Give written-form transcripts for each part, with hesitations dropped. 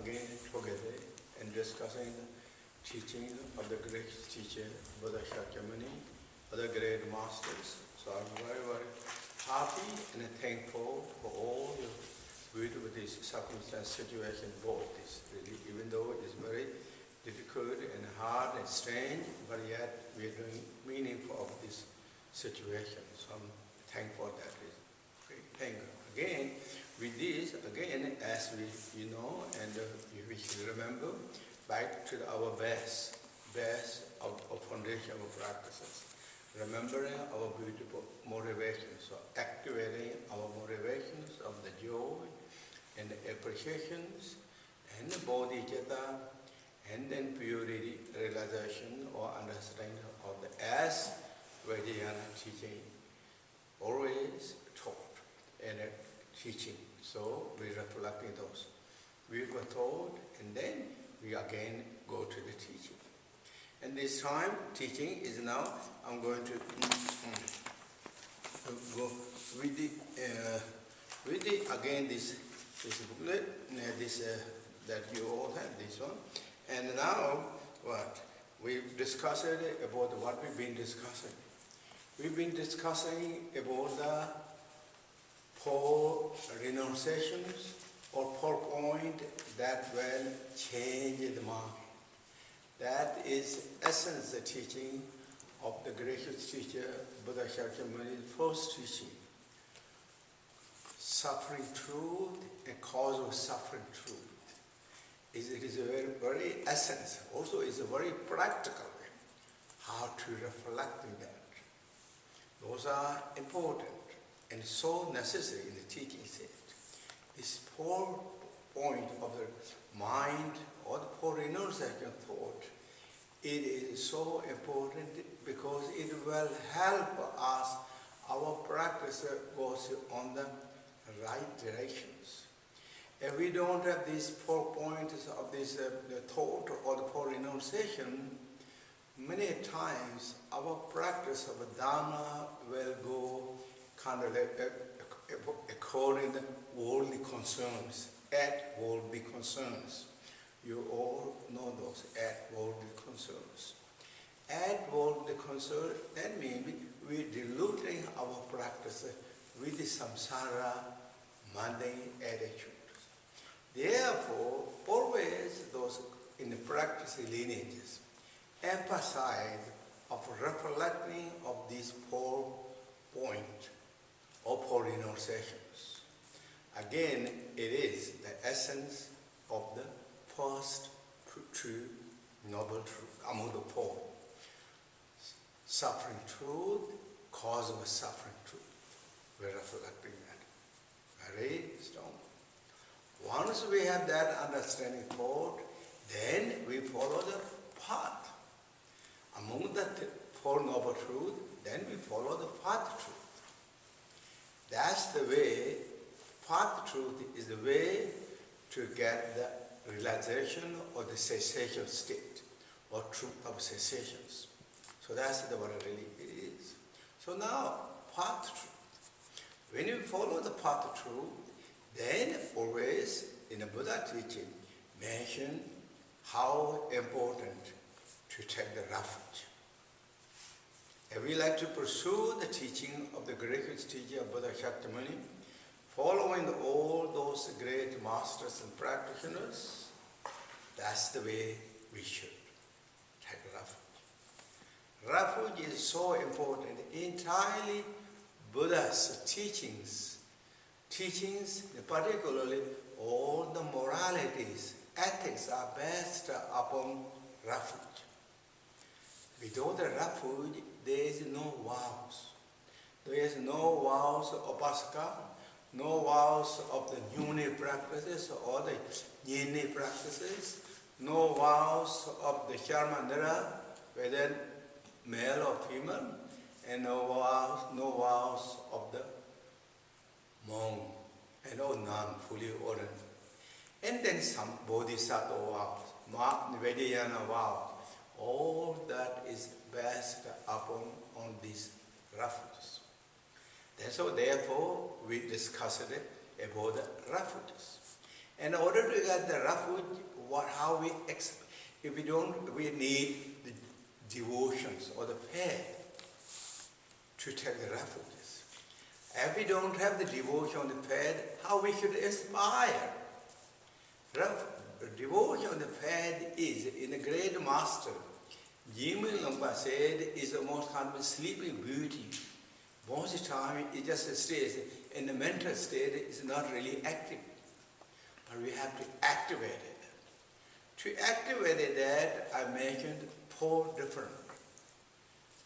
again together and discussing the teaching of the great teacher, Buddha Shakyamuni, other great masters. So I'm very, very happy and thankful for all you with this circumstance, situation, both this really, even though it is very difficult and hard and strange, but yet we are doing meaningful of this situation. So I'm thankful that is great. Thank you. Again, with this, again, as we know, and we should remember, back to our base of foundation of practices. Remembering our beautiful motivations, so activating our motivations of the joy and the appreciations and the bodhicitta, and then purity, realization or understanding of the as Vajra teaching always taught and teaching. So we reflecting those. We were taught and then we again go to the teaching. And this time teaching is now, I'm going to go with the again this booklet, that you all have, this one. And now what? We've discussed about what we've been discussing. We've been discussing about the 4 renunciations or 4 points that will change the mind. That is essence the teaching of the gracious teacher, Buddha Shakyamuni's first teaching. Suffering truth and cause of suffering truth. It is a very, very essence. Also, it's a very practical way how to reflect in that. Those are important and so necessary in the teaching set. This 4 point of the mind or the 4 renunciation thought, it is so important because it will help us, our practice goes on the right directions. If we don't have these 4 points of this the thought or the 4 renunciation, many times our practice of Dharma will go kind of like according to worldly concerns, at worldly concerns. You all know those at worldly concerns. At worldly concern, that means we're diluting our practice with the samsara mundane attitude. Therefore, always those in the practice lineages emphasize of reflecting of these 4 points or 4 renunciations. Again, it is the essence of the first true, noble truth among the 4. Suffering truth, cause of suffering truth. We're reflecting that. Very strong. Once we have that understanding thought, then we follow the path. Among the 4 noble truths, then we follow the path truth. That's the way, path truth is the way to get the realization or the cessation state, or truth of cessations. So that's what it really is. So now, path truth. When you follow the path truth, then always in the Buddha teaching mention how important to take the refuge. If we like to pursue the teaching of the greatest teacher of Buddha Shakyamuni, following all those great masters and practitioners, that's the way we should take refuge. Refuge is so important. Entirely Buddha's teachings, particularly all the moralities, ethics are based upon refuge. Without the refuge, there is no vows. There is no vows of Upasaka, no vows of the Nyuni practices or the Nyini practices, no vows of the Sharmandara, whether male or female, and no vows of the monk, and all none, fully ordained. And then some bodhisattva vows, Vedayana vows. All that is based upon these refuges. So therefore, we discussed it about the refuges. In order to get the refuge, if we don't, we need the devotions or the faith to take the refuges. If we don't have the devotion or the faith, how we should inspire? Devotion and the faith is, in the great master, Jigdral Loma said, is almost kind of a sleeping beauty. Most of the time it just stays in the mental state, it's not really active. But we have to activate it. To activate that, I mentioned 4 different.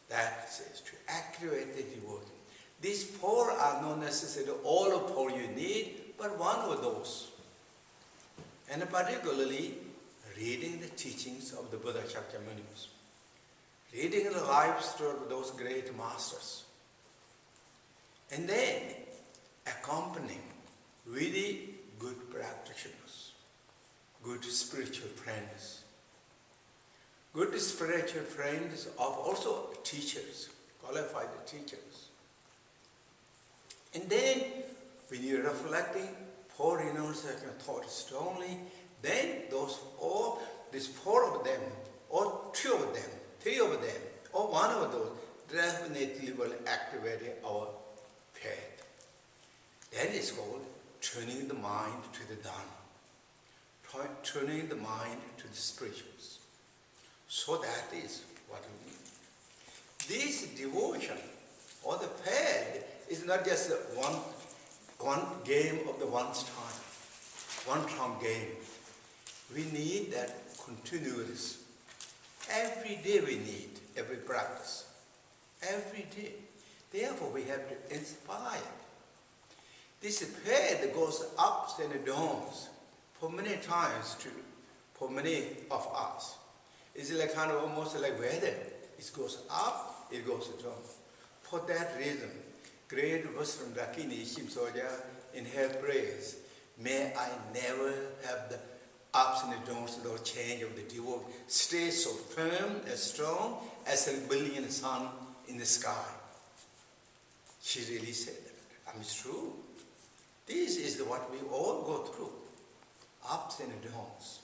That says to activate the devotion. These 4 are not necessarily all of 4 you need, but one of those. And particularly, reading the teachings of the Buddha Shakyamuni, reading the life story of those great masters, and then accompanying really good practitioners, good spiritual friends. Good spiritual friends of also teachers, qualified teachers. And then, when you're reflecting 4 renunciation thoughts strongly, then these 4 of them, or 2 of them, 3 of them, or 1 of those, definitely will activate our faith. Then it's called turning the mind to the Dharma, turning the mind to the spirituals. So that is what we need. This devotion or the faith is not just one game of the one's time, one-time game. We need that continuous. Every day we need, every practice. Every day. Therefore we have to inspire. This faith goes ups and downs for many times for many of us. It's like kind of almost like weather. It goes up, it goes down. For that reason, great wisdom Dakini Shimsoja in her prayers, may I never have the ups and downs, the change of the devotion. Stay so firm and strong as a billion sun in the sky. She really said that. It's true. This is what we all go through, ups and downs.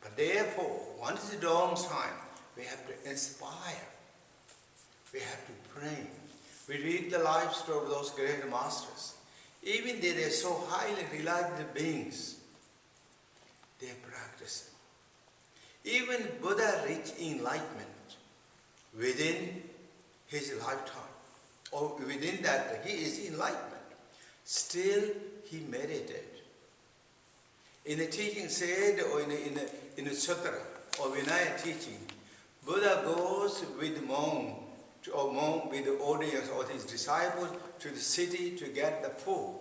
But therefore, once the dawn time, we have to inspire. We have to pray. We read the life story of those great masters. Even though they are so highly realized beings, they are practicing. Even Buddha reached enlightenment within his lifetime, or within that he is enlightenment. Still, he meditated. In the teaching said, or in the Sutra, or Vinaya teaching, Buddha goes with monk with the audience or his disciples to the city to get the food.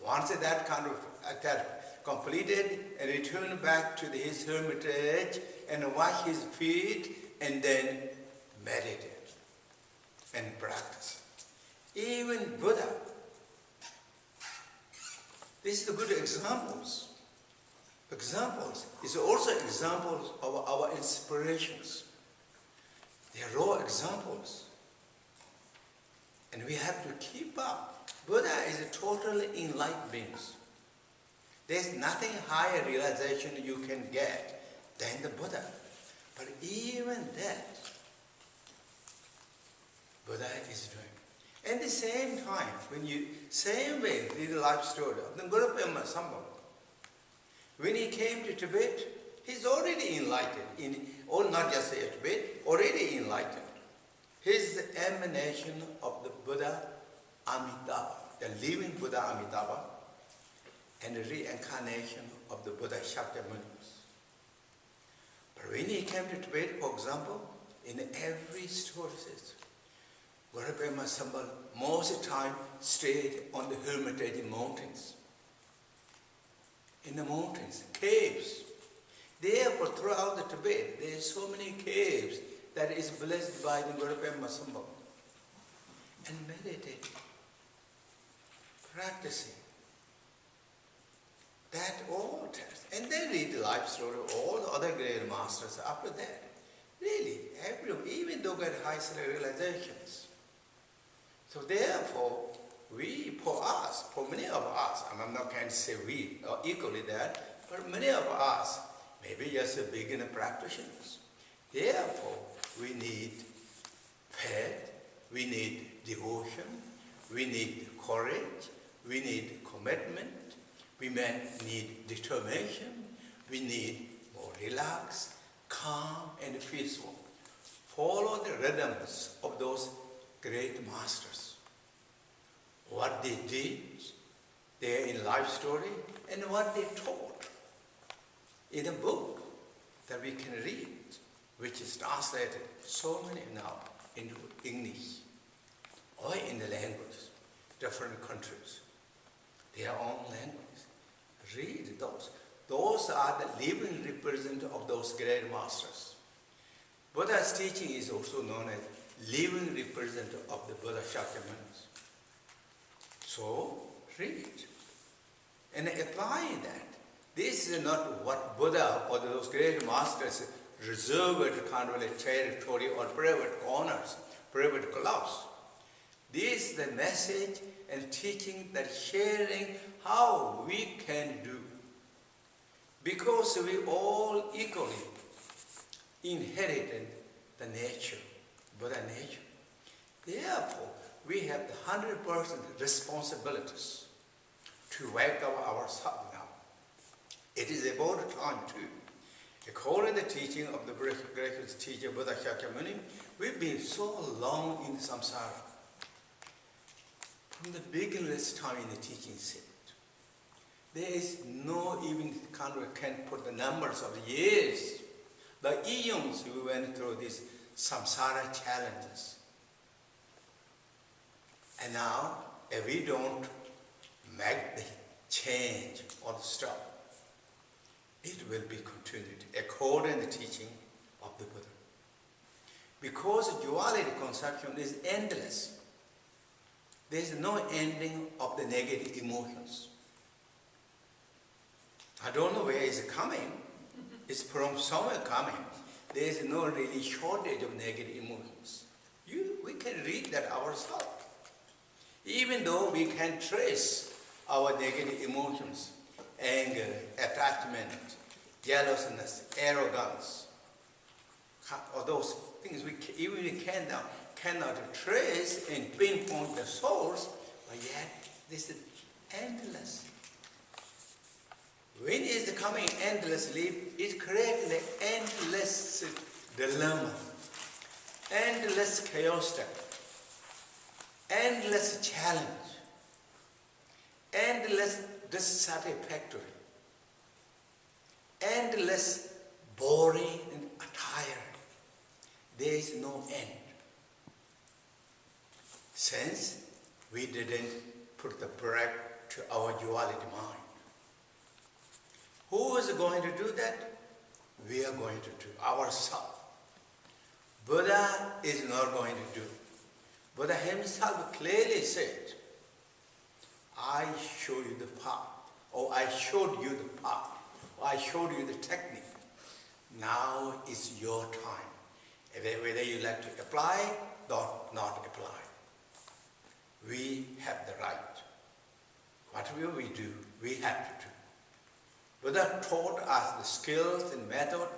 Once that kind of that completed, and return back to his hermitage and wash his feet, and then meditate and practice. Even Buddha. These are the good examples. Examples is also examples of our inspirations. They are raw examples. And we have to keep up. Buddha is a totally enlightened being. There's nothing higher realization you can get than the Buddha. But even that, Buddha is doing. At the same time, same way, read the life story of the Guru Padma Samye Ling. When he came to Tibet, he's already enlightened, or not just in Tibet, already enlightened. His emanation of the Buddha Amitabha, the living Buddha Amitabha, and the reincarnation of the Buddha Shakyamuni. But when he came to Tibet, for example, in every story says, Guru Padma Samye Ling most of the time stayed on the hermitage in mountains. In the mountains, caves. Therefore, throughout the Tibet, there are so many caves that is blessed by the Guru Padma Samye Ling. And meditating, practicing. That all test. And then read the life story of all the other great masters after that. Really, everyone, even though get high realizations. So therefore, for us, for many of us, I'm not going to say we, or equally that, but many of us, maybe just beginner practitioners. Therefore, we need faith, we need devotion, we need courage, we need commitment, we may need determination, we need more relaxed, calm, and peaceful. Follow the rhythms of those great masters. What they did, their life story, and what they taught in a book that we can read, which is translated so many now into English or in the language, different countries, their own language. Read those. Those are the living representative of those great masters. Buddha's teaching is also known as living representative of the Buddha Shakyamuni. So, read and apply that. This is not what Buddha or those great masters reserved kind of a territory or private corners, private clubs. This is the message and teaching that sharing how we can do. Because we all equally inherited the nature, Buddha nature. Therefore, we have the 100% responsibilities to wake up ourselves now. It is about time too. According to the teaching of the great teacher Buddha Shakyamuni, we've been so long in samsara. From the beginningless time in the teaching set, there is no even kind of can put the numbers of the years. The eons we went through these samsara challenges. And now, if we don't make the change or stop, it will be continued according to the teaching of the Buddha. Because duality conception is endless. There is no ending of the negative emotions. I don't know where it's coming. It's from somewhere coming. There is no really shortage of negative emotions. We can read that ourselves. Even though we can trace our negative emotions, anger, attachment, jealousness, arrogance, or those things we cannot trace and pinpoint the source, but yet this is endless. When it is coming endlessly, it creates the endless dilemma, endless chaos, endless challenge, endless dissatisfactory, endless boring and tired. There is no end. Since we didn't put the brake to our duality mind. Who is going to do that? We are going to do ourselves. Buddha is not going to do. Buddha himself clearly said, I show you the path, or I showed you the path, or I showed you the technique. Now is your time. Whether you like to apply or not apply. We have the right. Whatever we do, we have to do. Buddha taught us the skills and method.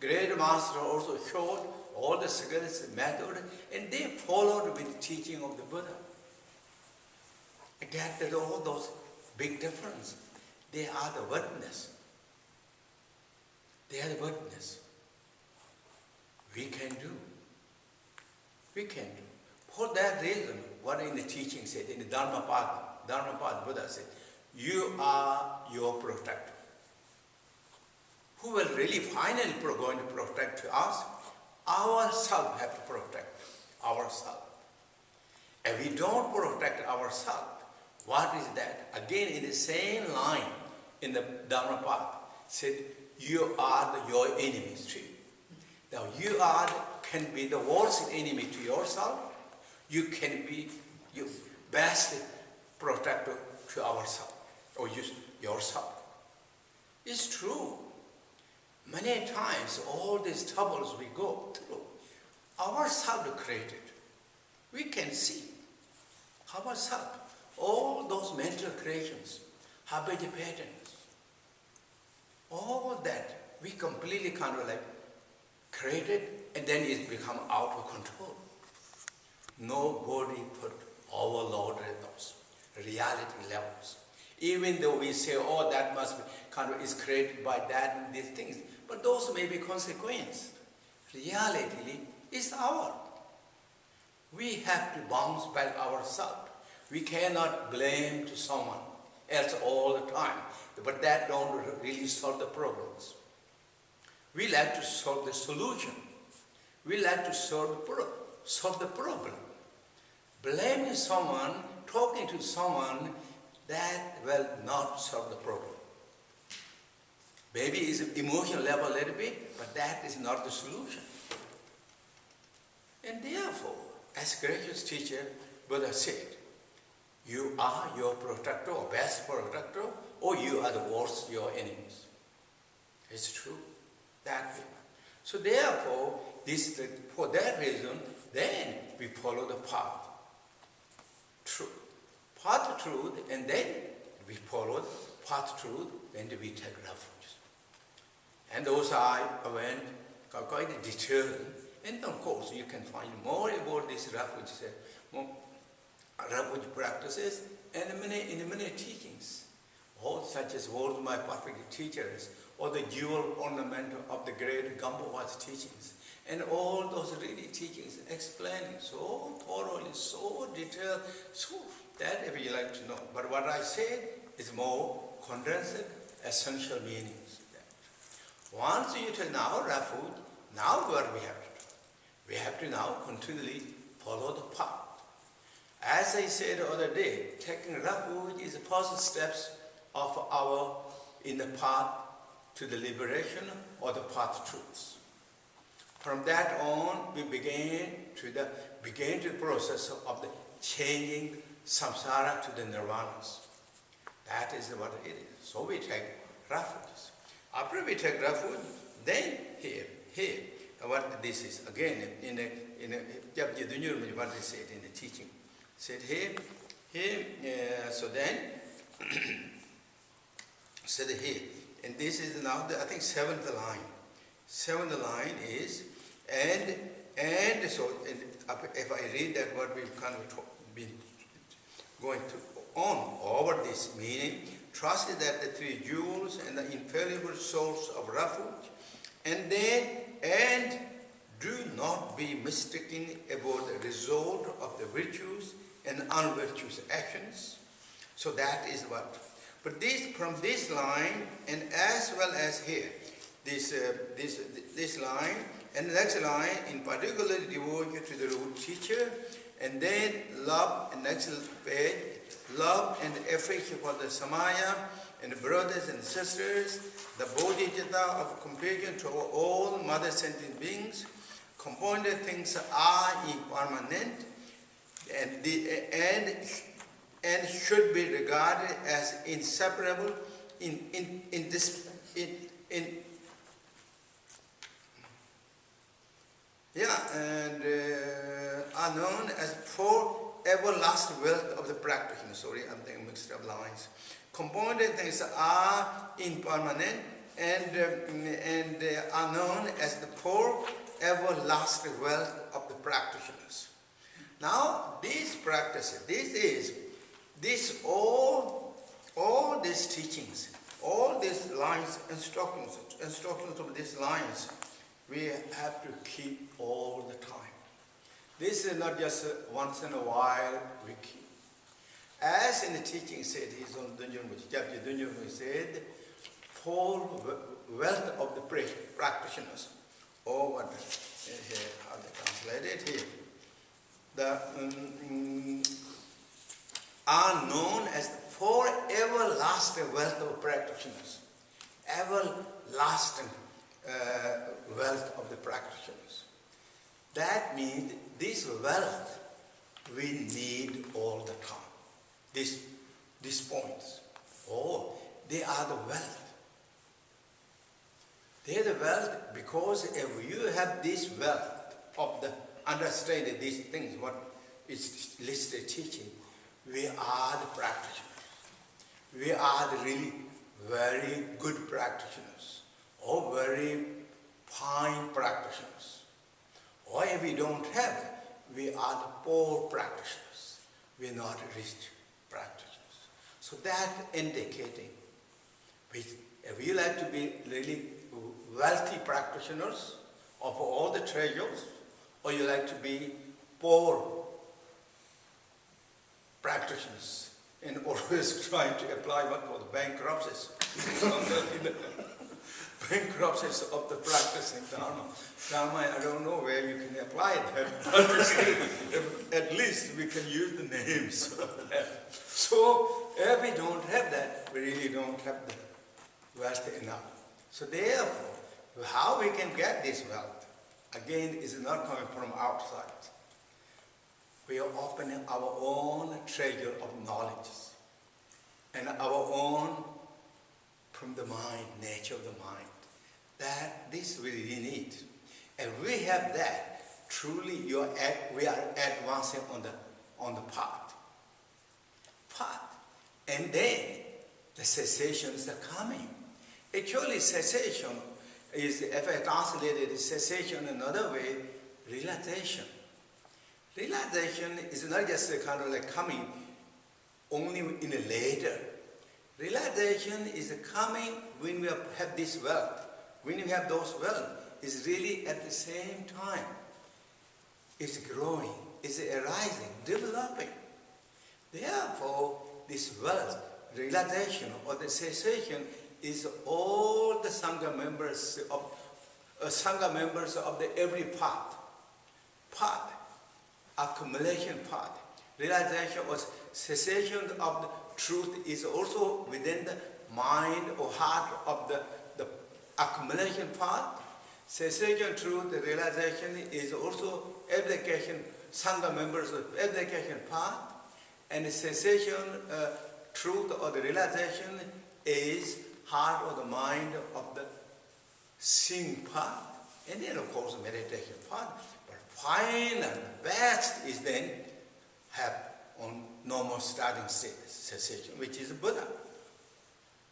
Great Master also showed all the skills and method, and they followed with the teaching of the Buddha. Again, there's all those big differences. They are the witness. They are the witness. We can do. We can do. For that reason, what in the teaching said, in the Dharma path, Buddha said, you are your protector. Who will really finally going to protect us? Ourselves have to protect ourselves. If we don't protect ourselves, what is that? Again, in the same line in the Dharma path, said, you are your enemies too. Now, can be the worst enemy to yourself. You can be your best protector to ourselves, or yourself. It's true. Many times, all these troubles we go through, ourselves created. We can see ourselves. all those mental creations, habit patterns, all that we completely kind of like created, and then it become out of control. Nobody could overload those reality levels. Even though we say, oh, that must be kind of is created by that and these things, but those may be consequences. Reality is ours. We have to bounce back ourselves. We cannot blame to someone else all the time, but that don't really solve the problems. We like to solve the solution. We like to solve the problem. Blaming someone, talking to someone, that will not solve the problem. Maybe it's emotional level a little bit, but that is not the solution. And therefore, as gracious teacher, Buddha said, you are your protector or best protector, or you are the worst, your enemies. It's true. That way. So therefore, for that reason, then we follow the path. Truth. Path truth, and then we follow path truth, and we take refuge. And those I went quite detailed. And of course, you can find more about these refuge practices and in many teachings, all such as all my perfect teachers, or the jewel ornament of the great Gamboa's teachings, and all those really teachings explaining so thoroughly, so detailed, so that if you like to know. But what I said is more condensed, essential meanings. Once you take now refuge, now what we have to do? We have to now continually follow the path. As I said the other day, taking refuge is the first steps of in the path to the liberation or the path truths. From that on, we began the process of the changing samsara to the nirvanas. That is what it is. So we take refuge. After we take refuge, then here, what this is again in Dudjom, what they said in the teaching. Said here, so then, said here, and this is now the, I think, seventh line. Seventh line is, and so if I read that, what we've kind of been going on over this meaning, trust that the three jewels and the infallible source of refuge, and do not be mistaken about the result of the virtues and unvirtuous actions. So that is what. But from this line, and as well as here, this line and the next line, in particular devotion to the root teacher, and then love, and next page, love and affection for the Samaya and the brothers and sisters, the bodhicitta of compassion to all mother sentient beings. Compounded things are impermanent and should be regarded as inseparable are known as four everlasting wealth of the practitioner. Sorry, I'm thinking mixed up lines. Compounded things are impermanent and are known as the four everlasting wealth of the practitioners. Now, these practices, all these teachings, all these lines, instructions of these lines, we have to keep all the time. This is not just once in a while we keep. As in the teaching said, he's on Dudjom, he said, four wealth of the practitioners. Or what, how they translate it here. Are known as the four everlasting wealth of practitioners. Everlasting wealth of the practitioners. That means this wealth we need all the time. These points. Oh, they are the wealth. They are the wealth because if you have this wealth of the understanding these things, what is listed teaching, we are the practitioners. We are the really very good practitioners, or very fine practitioners. Or if we don't have it, we are the poor practitioners. We are not rich practitioners. So that indicating, if you like to be really wealthy practitioners of all the treasures, or you like to be poor practitioners and always trying to apply what for the bankruptcies. Bankruptcies of the practicing Dharma. Dharma, I don't know where you can apply that, but at least we can use the names of that. So if we don't have that, we really don't have the wealth enough. So therefore, how we can get this wealth, again, is not coming from outside. We are opening our own treasure of knowledge and our own from the mind, nature of the mind. That this we really need. And we have that, truly we are advancing on the path. And then the cessations are coming. Actually, cessation is, if I translate it, cessation another way, realization. Realization is not just a kind of like coming only in a later. Realization is coming when we have this wealth. When we have those wealth, is really at the same time. It's growing, it's arising, developing. Therefore, this wealth, realization or the cessation is all the Sangha members of the every path, accumulation path. Realization or cessation of the truth is also within the mind or heart of the accumulation path. Cessation truth, the realization is also application, Sangha members of application path. And the cessation truth or the realization is heart or the mind of the seeing path. And then of course meditation path. But final, best is then have on normal starting status, cessation, which is Buddha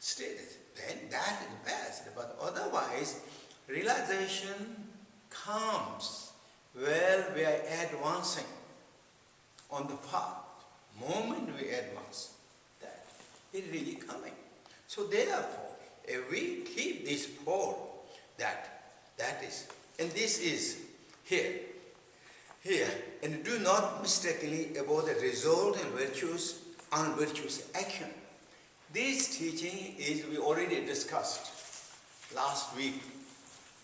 status. Then that is best. But otherwise, realization comes while we are advancing on the path. Moment we advance, that is really coming. So therefore, if we keep this pole, that is, and this is here, and do not mistakenly about the result and virtuous, unvirtuous action. This teaching is we already discussed last week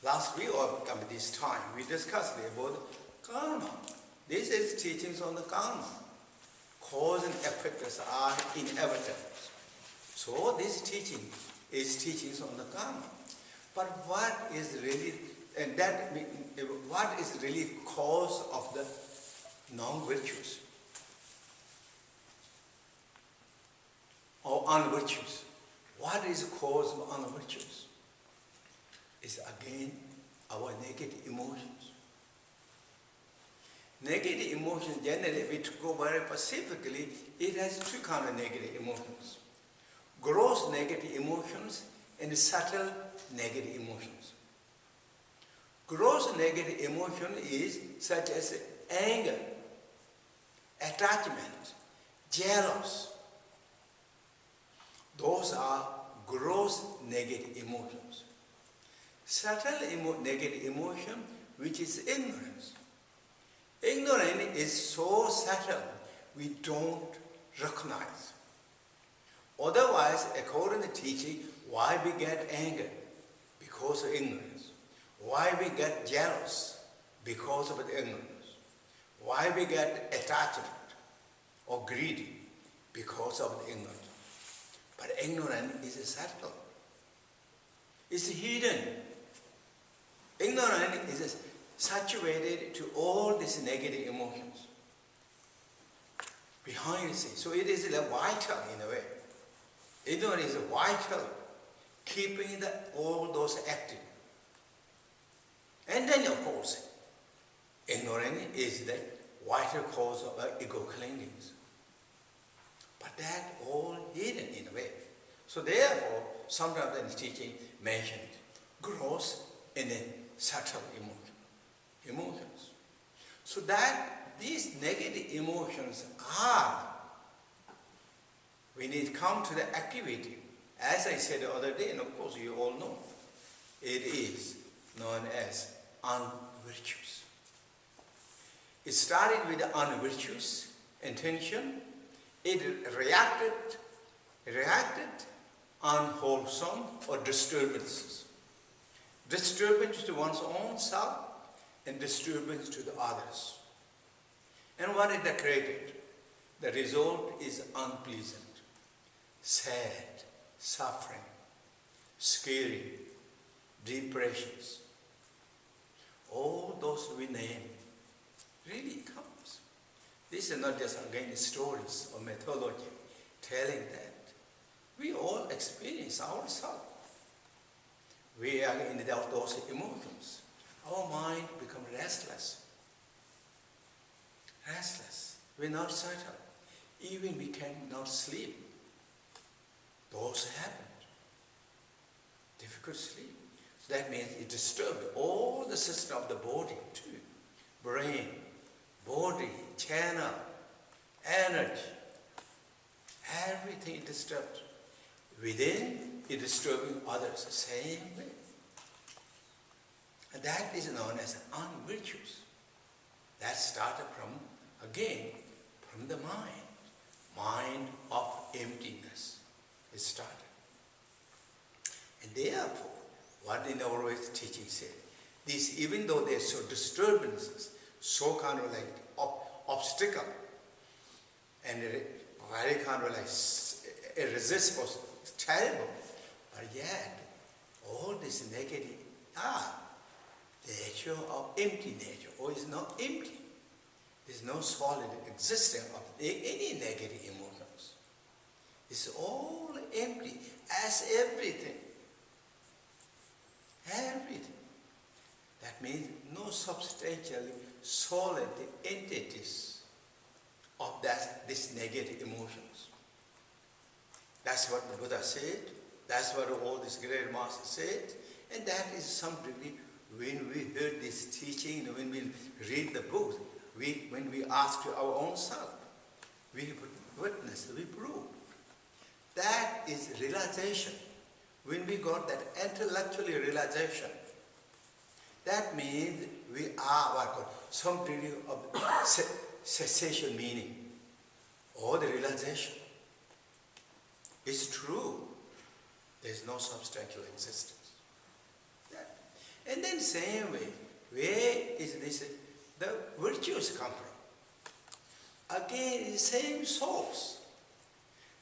or this time, we discussed about karma. This is teachings on the karma. Cause and effects are inevitable. So this teaching is teachings on the karma. But what is really, and that what is really cause of the non-virtues or unvirtues? What is the cause of unvirtues? Is again our negative emotions. Negative emotions, generally, if we go very specifically, it has two kinds of negative emotions. Gross negative emotions and subtle negative emotions. Gross negative emotion is such as anger, attachment, jealous. Those are gross negative emotions. Subtle negative emotion, which is ignorance. Ignorance is so subtle, we don't recognize. Otherwise, according to teaching, why we get anger? Because of ignorance. Why we get jealous? Because of the ignorance. Why we get attachment or greedy? Because of the ignorance. But ignorance is subtle. It's hidden. Ignorance is saturated to all these negative emotions behind the scene. So it is vital in a way. Ignorance is vital, keeping all those active. And then of course, ignorance is the vital cause of ego clingings. But that all hidden in a way. So therefore, sometimes in teaching mentioned gross and then subtle emotions. So that these negative emotions are, when it comes to the activity, as I said the other day, and of course you all know, it is known as unvirtuous. It started with the unvirtuous intention. It reacted unwholesome or disturbances. Disturbance to one's own self and disturbance to the others. And what it created? The result is unpleasant, sad, suffering, scary, depressions. All those we name really comes. This is not just again stories or mythology telling that. We all experience ourselves. We are in those emotions. Our mind becomes restless. Restless. We're not settled. Even we cannot sleep. Those happened. Difficult sleep. So that means it disturbed all the system of the body too. Brain, body, channel, energy. Everything is disturbed. Within, it disturbing others the same way. And that is known as unvirtuous. That started from, again, from the mind. Mind of emptiness. It started. And therefore, what in our way teaching said, this, even though there's so disturbances, so kind of like obstacle, and very kind of like irresistible, terrible, but yet all this negative nature of empty nature, or is not empty. There's no solid existence of any negative emotions. It's all empty, as everything. Everything. That means no substantial, solid entities of this negative emotions. That's what the Buddha said. That's what all these great masters said. And that is something when we heard this teaching, when we read the book, when we ask to our own self, we witness, we prove. That is realization. When we got that intellectual realization, that means we are some degree of cessation meaning, or the realization. It's true. There's no substantial existence. And then same way, where is this, the virtues come from? Again, the same source.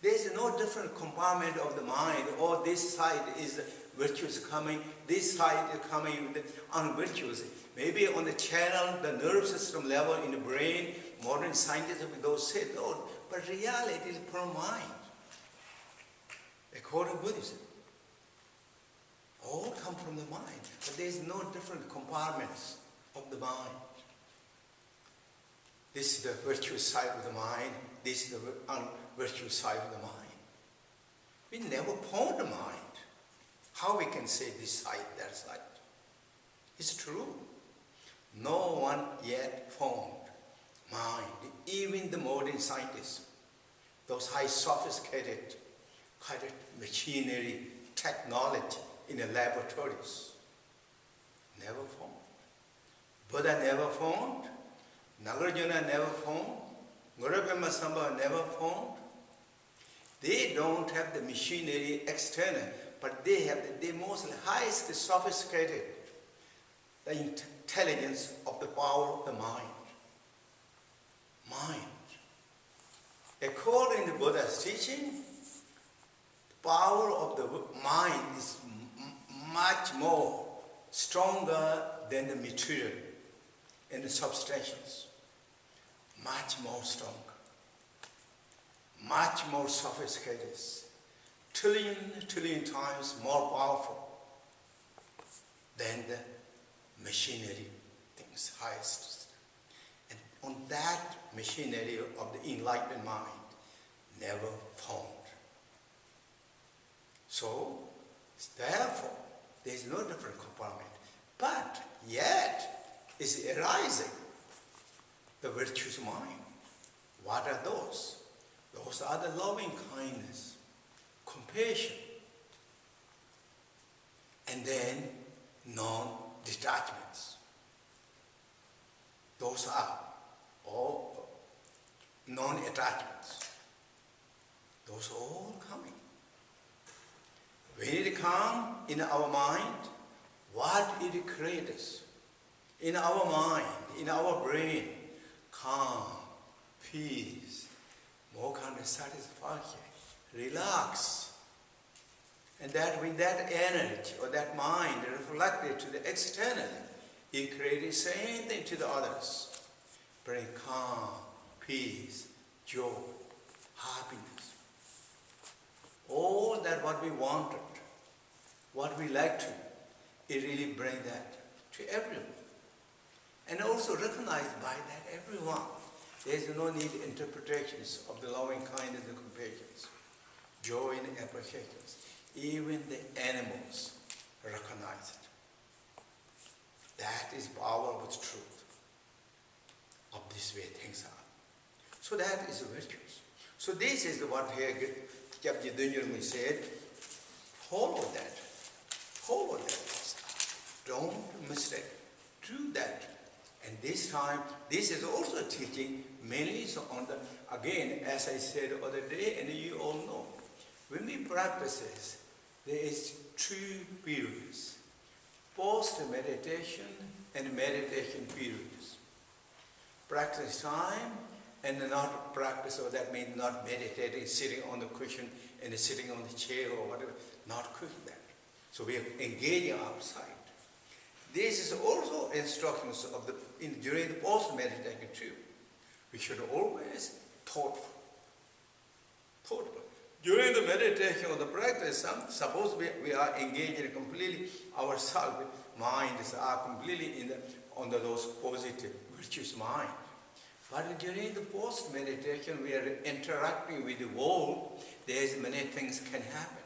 There's no different compartment of the mind, or this side is virtues coming, this side is coming with unvirtuous. Maybe on the channel, the nerve system level in the brain, modern scientists have those said, no, but reality is from mind. According to Buddhism, all come from the mind, but there is no different compartments of the mind. This is the virtuous side of the mind, this is the unvirtuous side of the mind. We never formed the mind. How we can say this side, that side? It's true. No one yet formed mind, even the modern scientists, those high sophisticated kind of machinery, technology in the laboratories. Never formed. Buddha never formed. Nagarjuna never formed. Padma Samye never formed. They don't have the machinery external, but they have the most highest sophisticated, the intelligence of the power of the mind. Mind. According to Buddha's teaching, the power of the mind is much more stronger than the material and the substantials. Much more stronger. Much more sophisticated. Trillion times more powerful than the machinery things, highest. And on that machinery of the enlightened mind, never found. So, therefore, there is no different compartment. But yet, is arising the virtuous mind. What are those? Those are the loving kindness, compassion, and then non-detachments. Those are all non-attachments. Those are all coming. When it comes in our mind, what it creates? In our mind, in our brain, calm, peace, more kind of satisfaction, relax. And that with that energy or that mind reflected to the external, it creates the same thing to the others. Bring calm, peace, joy, happiness. All that what we wanted, what we like to, it really brings that to everyone. And also recognized by that everyone. There is no need interpretations of the loving kindness and compassion, joy and appreciation. Even the animals recognize it. That is power with truth. Of this way things are. So that is virtuous. So this is what here Dudjom Rinpoche said. Follow that. Follow that. Don't mistake. Do that. And this time, this is also teaching mainly on the, again, as I said the other day, and you all know, when we practice this, there is two periods, post-meditation and meditation periods. Practice time and not practice, so that means not meditating, sitting on the cushion and sitting on the chair or whatever, not cushion that. So we are engaging outside. This is also instructions of during the post-meditation too. We should always thoughtful. During the meditation or the practice, suppose we are engaging completely ourselves, minds are completely on those positive, virtuous mind. But during the post-meditation, we are interacting with the world, there's many things can happen.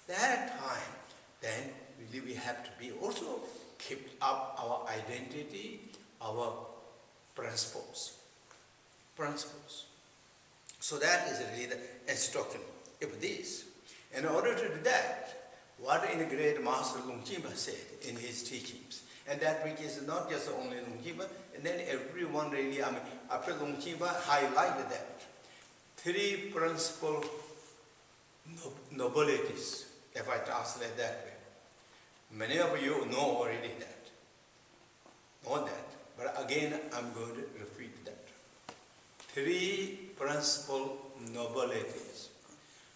That time, then we have to be also keep up our identity, our principles. So that is really the instruction of this. In order to do that, what in the great Master Longjipa said in his teachings, and that which is not just only Longjipa, and then everyone really, after Longjipa highlighted that. Three principal nobilities, if I translate that way. Many of you know already that. Know that. But again, I'm going to repeat that. Three principal nobilities.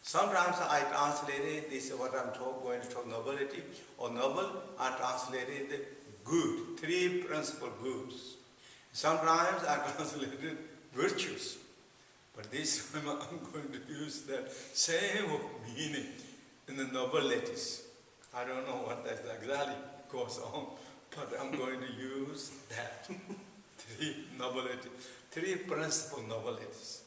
Sometimes I translated this, what I'm going to talk nobility, or noble, I translated good, three principal goods. Sometimes I translated virtues. But this time I'm going to use the same meaning in the nobilities. I don't know what that exactly goes on, but I'm going to use that. Three principal nobilities.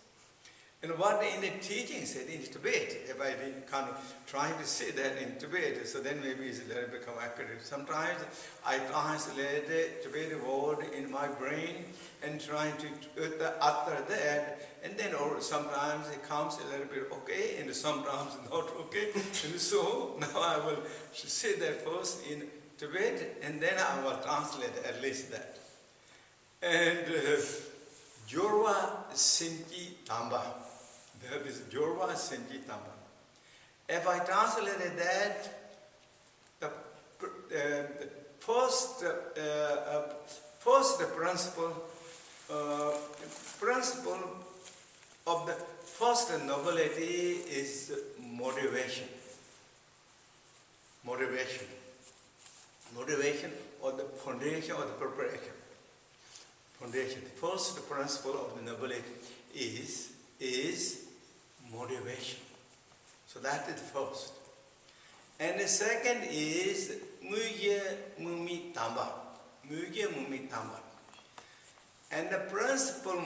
And what in the teaching said in Tibet, if I kind of trying to say that in Tibet, so then maybe it's become accurate. Sometimes I translate the Tibetan word in my brain and trying to utter that, and then sometimes it comes a little bit okay, and sometimes not okay. And so now I will say that first in Tibet, and then I will translate at least that. And Jorwa Sinti Tamba. That is Jorwa Sinti Tamba. If I translated that, the first principle of the first nobility is motivation. Motivation or the foundation or the preparation. Foundation. The first principle of the nobility is motivation. So that is the first. And the second is Mugye Mumi Tamba. Mugye Mumi Tamba. And the principal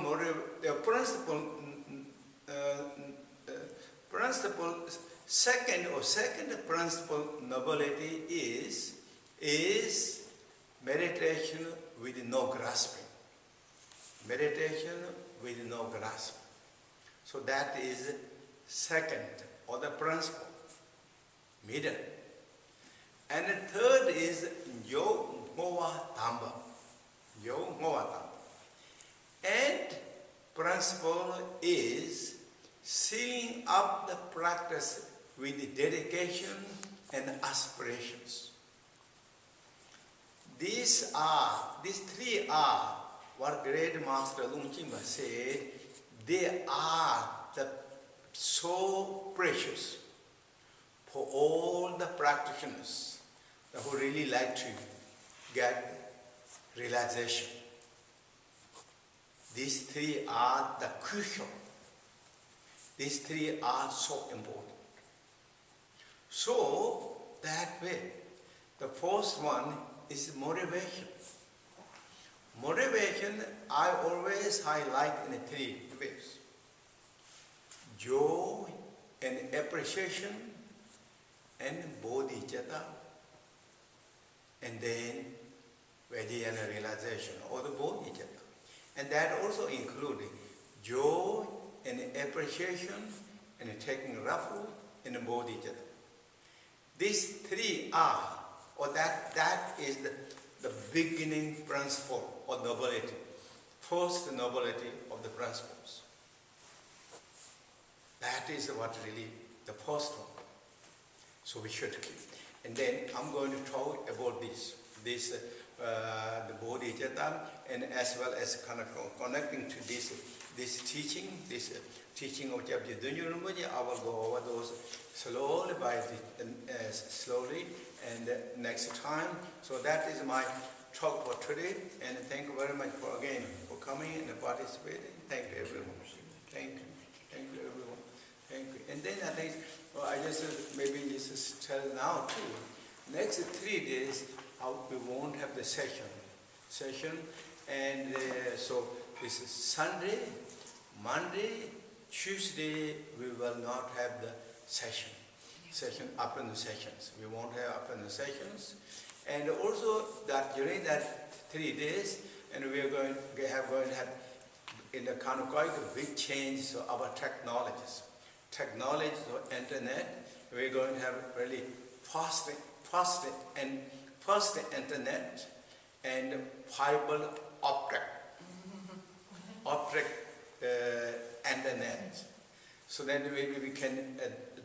principle, second principle nobility is meditation with no grasping. Meditation with no grasp. So that is second, or the principle, middle. And the third is Jonma Dhamma. Jonma Dhamma. And principle is sealing up the practice with dedication and aspirations. These three are what great Master Lungchima said, they are so precious for all the practitioners who really like to get realization. These three are the crucial. These three are so important. So, that way, the first one is motivation. Motivation, I always highlight in three ways. Joy and appreciation and bodhicitta, and then Vajra realization, or the bodhicitta. And that also includes joy and appreciation and taking refuge in the bodhicitta. These three are, or that is the beginning principle or nobility, first nobility of the principles. That is what really the first one. So we should keep. And then I'm going to talk about the bodhicitta, and as well as kind of connecting to this teaching of Chapter Dongyal Rinpoche. I will go over those slowly slowly, and next time. So that is my talk for today, and thank you very much for coming and participating. Thank you everyone. Thank you everyone. Thank you. And then I think I just maybe just tell now too. Next 3 days we won't have the session, and so this is Sunday, Monday, Tuesday we will not have the session afternoon sessions. We won't have afternoon sessions, and also that during that 3 days, and we are going to have in the kind of quite a big change. So our technology, so internet, we're going to have really fast internet and fiber optic internet. So then maybe we can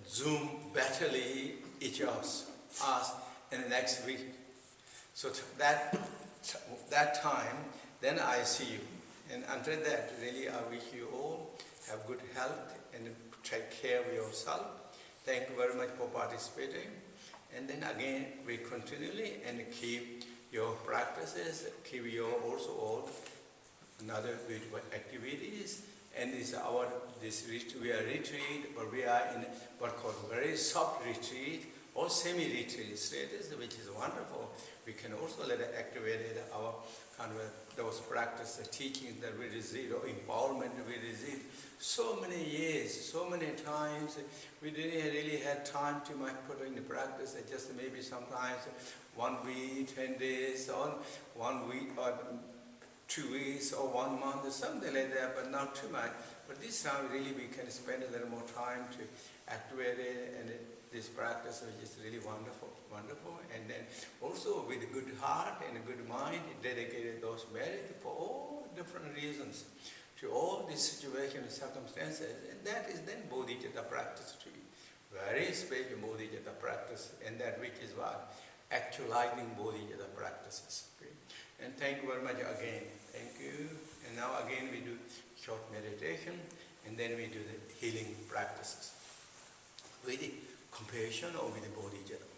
Zoom betterly each of us in the next week. So that time, then I see you. And until that, really I wish you all have good health and take care of yourself. Thank you very much for participating. And then again, we continually and keep your practices, keep your also all another beautiful activities. And we are retreat, or we are in what called very soft retreat or semi-retreat status, which is wonderful. We can also let it activate our kind of those practice, the teachings that we received, or empowerment we received. So many years, so many times, we didn't really have time to put in the practice. Just maybe sometimes 1 week, 10 days, or 1 week, or 2 weeks, or 1 month, or something like that, but not too much. But this time, really, we can spend a little more time to activate it, and this practice, which is really wonderful. And then also with a good heart and a good mind, dedicated those merits for all different reasons to all these situations and circumstances. And that is then bodhicitta practice to you. Very special bodhicitta practice, and that which is what? Actualizing bodhicitta practices. Okay? And thank you very much again. Thank you. And now again we do short meditation, and then we do the healing practices with the compassion or with the bodhicitta.